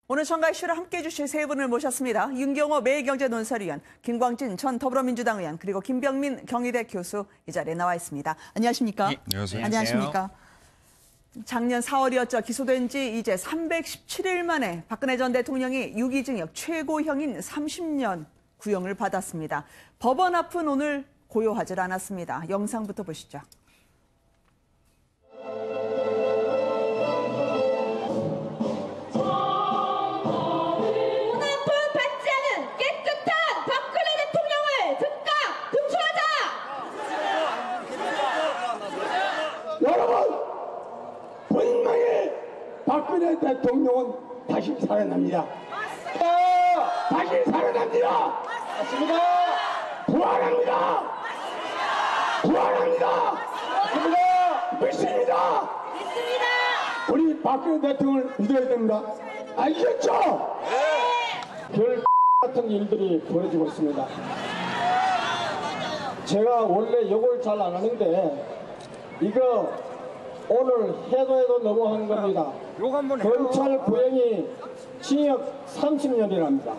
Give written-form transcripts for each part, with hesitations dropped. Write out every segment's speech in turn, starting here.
오늘 정가 이슈를 함께해 주실 세 분을 모셨습니다. 윤경호 매일경제논설위원, 김광진 전 더불어민주당 의원, 그리고 김병민 경희대 교수 이 자리에 나와 있습니다. 안녕하십니까? 네, 안녕하세요. 안녕하십니까? 작년 4월이었죠. 기소된 지 이제 317일 만에 박근혜 전 대통령이 유기징역 최고형인 30년 구형을 받았습니다. 법원 앞은 오늘 고요하지 않았습니다. 영상부터 보시죠. 여러분, 분명히 박근혜 대통령은 다시 살아납니다. 다시 살아납니다. 맞습니다. 부활합니다. 부활합니다. 맞습니다. 믿습니다. 우리 박근혜 대통령을 믿어야 됩니다. 아시겠죠? 별 같은 일들이 벌어지고 있습니다. 제가 원래 욕을 잘 안 하는데 이거 오늘 해도 너무한 겁니다. 검찰 구형이 징역 30년이랍니다.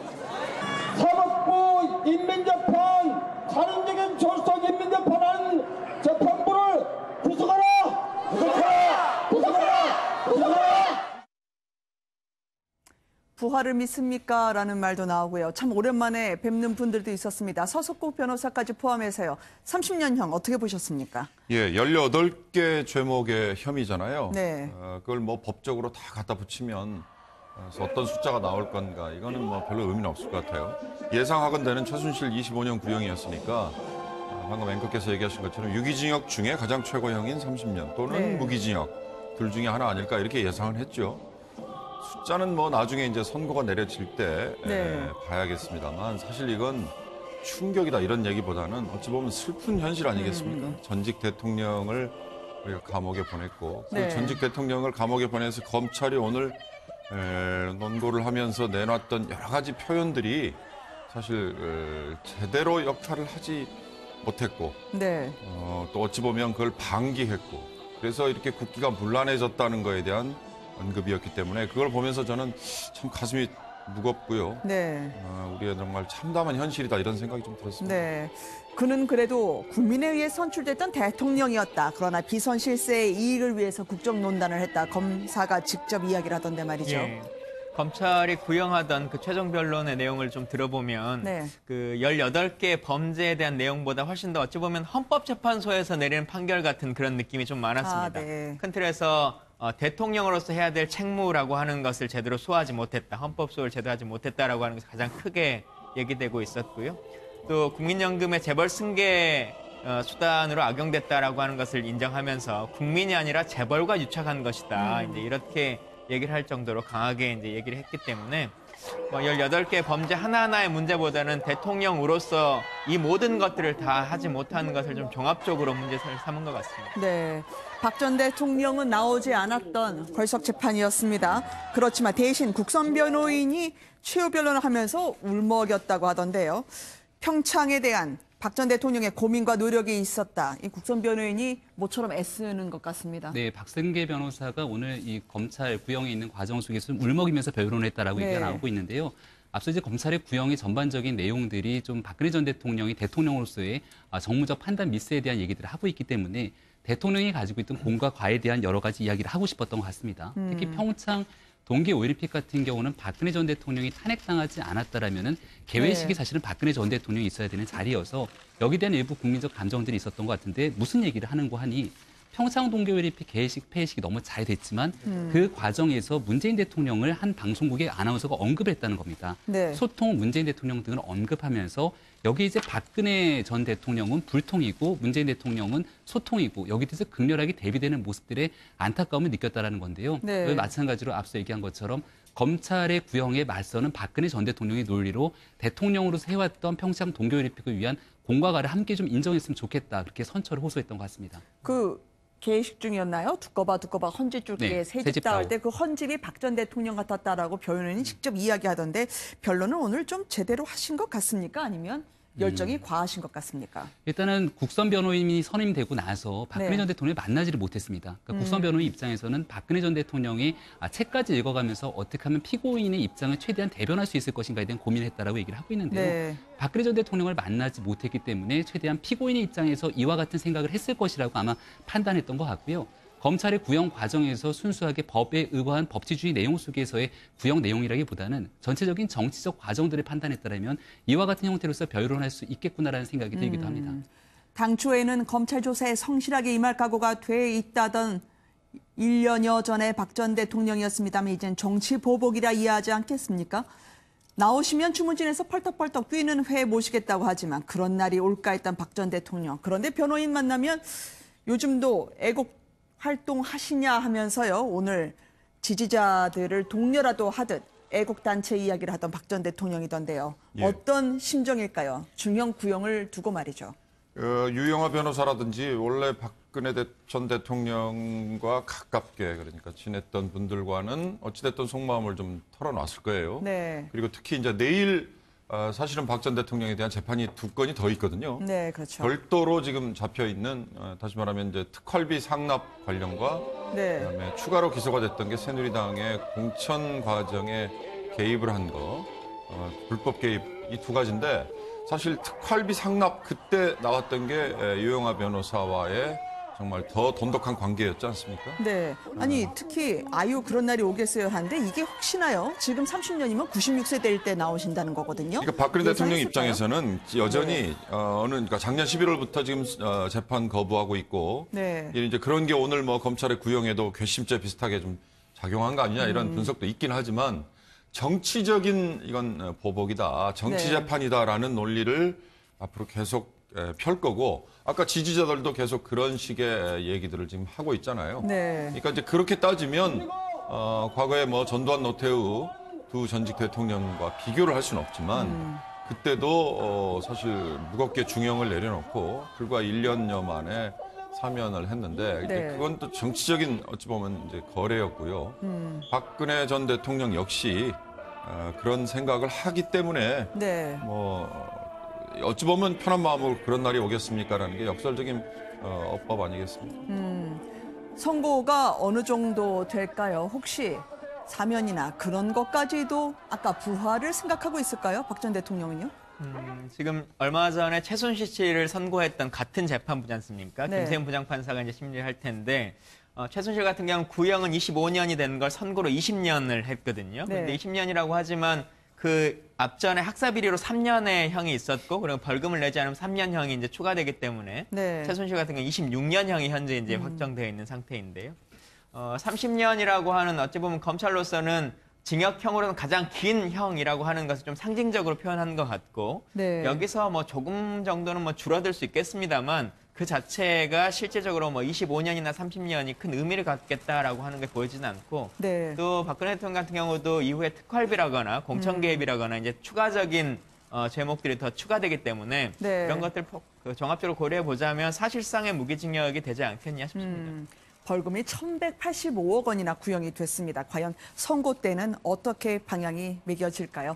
사법부 인민재판, 살인적인 졸속 인민재판하는 재판부를 구속하라! 구속하라! 구속하라! 구속하라! 부활을 믿습니까? 라는 말도 나오고요. 참 오랜만에 뵙는 분들도 있었습니다. 서석국 변호사까지 포함해서요. 30년형 어떻게 보셨습니까? 예, 18개 죄목의 혐의잖아요. 네. 그걸 뭐 법적으로 다 갖다 붙이면 어떤 숫자가 나올 건가, 이거는 뭐 별로 의미는 없을 것 같아요. 예상하건대는 최순실 25년 구형이었으니까 방금 앵커께서 얘기하신 것처럼 유기징역 중에 가장 최고형인 30년 또는 네. 무기징역 둘 중에 하나 아닐까 이렇게 예상을 했죠. 숫자는 뭐 나중에 이제 선고가 내려질 때 네. 봐야겠습니다만 사실 이건 충격이다 이런 얘기보다는 어찌 보면 슬픈 현실 아니겠습니까? 전직 대통령을 우리가 감옥에 보냈고 그 네. 전직 대통령을 감옥에 보내서 검찰이 오늘 논고를 하면서 내놨던 여러 가지 표현들이 사실 제대로 역할을 하지 못했고 네. 또 어찌 보면 그걸 방기했고 그래서 이렇게 국기가 문란해졌다는 거에 대한 언급이었기 때문에 그걸 보면서 저는 참 가슴이 무겁고요. 네. 우리의 정말 참담한 현실이다 이런 생각이 좀 들었습니다. 네. 그는 그래도 국민에 의해 선출됐던 대통령이었다. 그러나 비선 실세의 이익을 위해서 국정농단을 했다. 검사가 직접 이야기를 하던데 말이죠. 예. 검찰이 구형하던 그 최종 변론의 내용을 좀 들어보면 네. 그 18개 범죄에 대한 내용보다 훨씬 더 어찌 보면 헌법재판소에서 내리는 판결 같은 그런 느낌이 좀 많았습니다. 네. 큰 틀에서 대통령으로서 해야 될 책무라고 하는 것을 제대로 소화하지 못했다. 헌법 소홀을 제대로 하지 못했다라고 하는 것이 가장 크게 얘기되고 있었고요. 또 국민연금의 재벌 승계 수단으로 악용됐다라고 하는 것을 인정하면서 국민이 아니라 재벌과 유착한 것이다. 이제 이렇게 얘기를 할 정도로 강하게 이제 얘기를 했기 때문에 18개 범죄 하나하나의 문제보다는 대통령으로서 이 모든 것들을 다 하지 못하는 것을 좀 종합적으로 문제를 삼은 것 같습니다. 네. 박 전 대통령은 나오지 않았던 벌석 재판이었습니다. 그렇지만 대신 국선 변호인이 최후 변론을 하면서 울먹였다고 하던데요. 평창에 대한 박 전 대통령의 고민과 노력이 있었다. 이 국선 변호인이 모처럼 애쓰는 것 같습니다. 네, 박승계 변호사가 오늘 이 검찰 구형에 있는 과정 속에서 좀 울먹이면서 변론했다라고 네. 얘기가 나오고 있는데요. 앞서 이제 검찰의 구형의 전반적인 내용들이 좀 박근혜 전 대통령이 대통령으로서의 정무적 판단 미스에 대한 얘기들을 하고 있기 때문에 대통령이 가지고 있던 공과 과에 대한 여러 가지 이야기를 하고 싶었던 것 같습니다. 특히 평창 동계 올림픽 같은 경우는 박근혜 전 대통령이 탄핵당하지 않았다라면은 개회식이 네. 사실은 박근혜 전 대통령이 있어야 되는 자리여서 여기에 대한 일부 국민적 감정들이 있었던 것 같은데 무슨 얘기를 하는고 하니 평창 동계 올림픽 개회식, 폐회식이 너무 잘 됐지만 그 과정에서 문재인 대통령을 한 방송국의 아나운서가 언급했다는 겁니다. 네. 소통, 문재인 대통령 등을 언급하면서 여기 이제 박근혜 전 대통령은 불통이고 문재인 대통령은 소통이고 여기 대해서 극렬하게 대비되는 모습들의 안타까움을 느꼈다라는 건데요. 네. 마찬가지로 앞서 얘기한 것처럼 검찰의 구형에 맞서는 박근혜 전 대통령의 논리로 대통령으로서 해왔던 평창 동계올림픽을 위한 공과 가를 함께 좀 인정했으면 좋겠다. 그렇게 선처를 호소했던 것 같습니다. 그 개식 중이었나요? 두꺼봐 헌집 줄게 네, 새집 따올 때 그 헌집이 박 전 대통령 같았다라고 변호인이 직접 이야기하던데 변론은 오늘 좀 제대로 하신 것 같습니까? 아니면 열정이 과하신 것 같습니까? 일단은 국선 변호인이 선임되고 나서 박근혜 네. 전 대통령이 만나지를 못했습니다. 그러니까 국선 변호인 입장에서는 박근혜 전 대통령이 책까지 읽어가면서 어떻게 하면 피고인의 입장을 최대한 대변할 수 있을 것인가에 대한 고민을 했다라고 얘기를 하고 있는데요. 네. 박근혜 전 대통령을 만나지 못했기 때문에 최대한 피고인의 입장에서 이와 같은 생각을 했을 것이라고 아마 판단했던 것 같고요. 검찰의 구형 과정에서 순수하게 법에 의거한 법치주의 내용 속에서의 구형 내용이라기보다는 전체적인 정치적 과정들을 판단했다면 이와 같은 형태로서 변론할 수 있겠구나라는 생각이 들기도 합니다. 당초에는 검찰 조사에 성실하게 임할 각오가 돼 있다던 1년여 전에 박 전 대통령이었습니다만 이젠 정치 보복이라 이해하지 않겠습니까? 나오시면 주문진에서 펄떡펄떡 뛰는 회 모시겠다고 하지만 그런 날이 올까 했던 박 전 대통령. 그런데 변호인 만나면 요즘도 애국 활동하시냐 하면서요. 오늘 지지자들을 독려라도 하듯 애국단체 이야기를 하던 박 전 대통령이던데요. 예. 어떤 심정일까요? 중형 구형을 두고 말이죠. 유영하 변호사라든지 원래 박근혜 전 대통령과 가깝게 그러니까 지냈던 분들과는 어찌됐든 속마음을 좀 털어놨을 거예요. 네. 그리고 특히 이제 내일 사실은 박 전 대통령에 대한 재판이 2건이 더 있거든요. 네, 그렇죠. 별도로 지금 잡혀 있는 다시 말하면 이제 특활비 상납 관련과 네. 그다음에 추가로 기소가 됐던 게 새누리당의 공천 과정에 개입을 한 거, 불법 개입 이 2가지인데 사실 특활비 상납 그때 나왔던 게 유영하 변호사와의 정말 더 돈독한 관계였지 않습니까? 네. 아니, 특히 아유 그런 날이 오겠어요 하는데 이게 혹시나요? 지금 30년이면 96세 될 때 나오신다는 거거든요. 그러니까 박근혜 대통령 예상했을까요? 입장에서는 여전히 그러니까 작년 11월부터 지금 재판 거부하고 있고 네. 이제 그런 게 오늘 뭐 검찰의 구형에도 괘씸죄 비슷하게 좀 작용한 거 아니냐 이런 분석도 있긴 하지만 정치적인 이건 보복이다, 정치 네. 재판이다라는 논리를 앞으로 계속 펼 거고 아까 지지자들도 계속 그런 식의 얘기들을 지금 하고 있잖아요. 네. 그러니까 이제 그렇게 따지면 과거에 뭐 전두환 노태우 두 전직 대통령과 비교를 할 수는 없지만 그때도 사실 무겁게 중형을 내려놓고 불과 1년여 만에 사면을 했는데 이제 네. 그건 또 정치적인 어찌 보면 이제 거래였고요. 박근혜 전 대통령 역시 그런 생각을 하기 때문에 네. 뭐 어찌 보면 편한 마음으로 그런 날이 오겠습니까라는 게 역설적인 어법 아니겠습니까? 선고가 어느 정도 될까요? 혹시 사면이나 그런 것까지도 아까 부활을 생각하고 있을까요? 박 전 대통령은요? 지금 얼마 전에 최순실 씨를 선고했던 같은 재판부지 않습니까? 네. 김세훈 부장판사가 이제 심리를 할 텐데 최순실 같은 경우는 구형은 25년이 되는 걸 선고로 20년을 했거든요. 네. 그런데 20년이라고 하지만 그 앞전에 학사비리로 3년의 형이 있었고 그리고 벌금을 내지 않으면 3년형이 이제 추가되기 때문에 네. 최순실 같은 경우 26년형이 현재 이제 확정되어 있는 상태인데요. 30년이라고 하는 어찌 보면 검찰로서는 징역형으로는 가장 긴 형이라고 하는 것을 좀 상징적으로 표현한 것 같고 네. 여기서 뭐 조금 정도는 뭐 줄어들 수 있겠습니다만 그 자체가 실제적으로 뭐 25년이나 30년이 큰 의미를 갖겠다라고 하는 게 보이지는 않고 네. 또 박근혜 대통령 같은 경우도 이후에 특활비라거나 공천 개입이라거나 이제 추가적인 제목들이 더 추가되기 때문에 네. 이런 것들 종합적으로 고려해 보자면 사실상의 무기징역이 되지 않겠냐 싶습니다. 벌금이 1,185억 원이나 구형이 됐습니다. 과연 선고 때는 어떻게 방향이 매겨질까요?